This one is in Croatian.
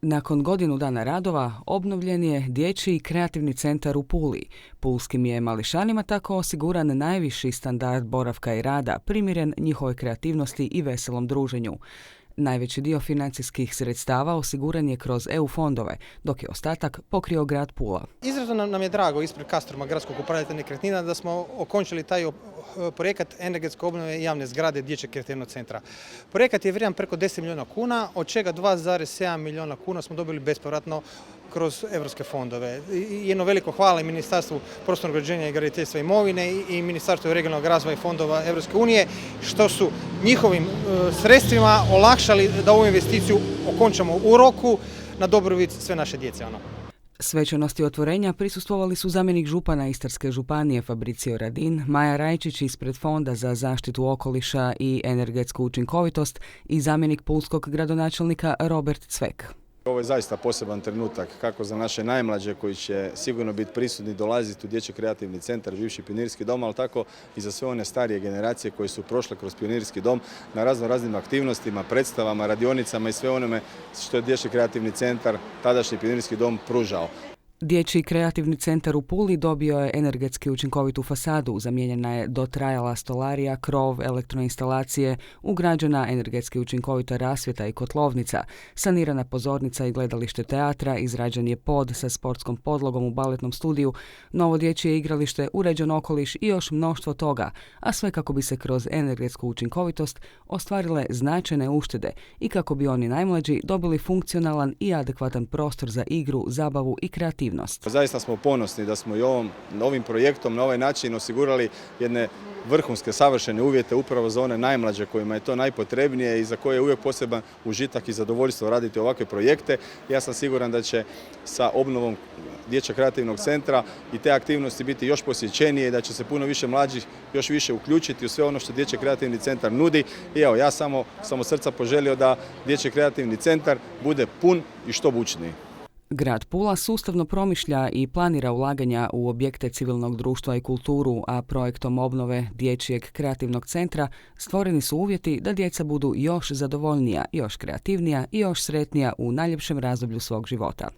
Nakon godinu dana radova obnovljen je Dječji kreativni centar u Puli. Pulskim je mališanima tako osiguran najviši standard boravka i rada, primjeren njihovoj kreativnosti i veselom druženju. Najveći dio financijskih sredstava osiguran je kroz EU fondove, dok je ostatak pokrio grad Pula. Izrazito nam je drago ispred Castroma, gradskog upravitelja nekretnina, da smo okončili taj projekat energetske obnove javne zgrade Dječjeg kreativnog centra. Projekat je vrijedan preko 10 milijuna kuna, od čega 2,7 milijuna kuna smo dobili bespovratno kroz europske fondove. Jedno veliko hvala i Ministarstvu prostornog uređenja i graditeljstva i imovine i Ministarstvu regionalnog razvoja i fondova Europske unije, što su njihovim sredstvima olakšali da ovu investiciju okončamo u roku na dobrobit sve naše djece. Svečanosti otvorenja prisustvovali su zamjenik župana Istarske županije Fabricio Radin, Maja Rajčić ispred Fonda za zaštitu okoliša i energetsku učinkovitost i zamjenik pulskog gradonačelnika Robert Cvek. Ovo je zaista poseban trenutak kako za naše najmlađe koji će sigurno biti prisutni dolaziti u Dječji kreativni centar, bivši Pionirski dom, ali tako i za sve one starije generacije koji su prošle kroz Pionirski dom na raznim aktivnostima, predstavama, radionicama i sve onome što je Dječji kreativni centar, tadašnji Pionirski dom, pružao. Dječji kreativni centar u Puli dobio je energetski učinkovitu fasadu, zamijenjena je dotrajala stolarija, krov, elektroinstalacije, ugrađena energetski učinkovita rasvjeta i kotlovnica, sanirana pozornica i gledalište teatra, izrađen je pod sa sportskom podlogom u baletnom studiju, novo dječje igralište, uređen okoliš i još mnoštvo toga, a sve kako bi se kroz energetsku učinkovitost ostvarile značajne uštede i kako bi oni najmlađi dobili funkcionalan i adekvatan prostor za igru, zabavu i kreativnost. Zaista smo ponosni da smo i ovim projektom na ovaj način osigurali jedne vrhunske savršene uvjete upravo za one najmlađe kojima je to najpotrebnije i za koje je uvijek poseban užitak i zadovoljstvo raditi ovakve projekte. Ja sam siguran da će sa obnovom Dječjeg kreativnog centra i te aktivnosti biti još posjećenije i da će se puno više mlađih još više uključiti u sve ono što Dječji kreativni centar nudi. I evo, ja sam od srca poželio da Dječji kreativni centar bude pun i što bučniji. Grad Pula sustavno promišlja i planira ulaganja u objekte civilnog društva i kulturu, a projektom obnove Dječjeg kreativnog centra stvoreni su uvjeti da djeca budu još zadovoljnija, još kreativnija i još sretnija u najljepšem razdoblju svog života.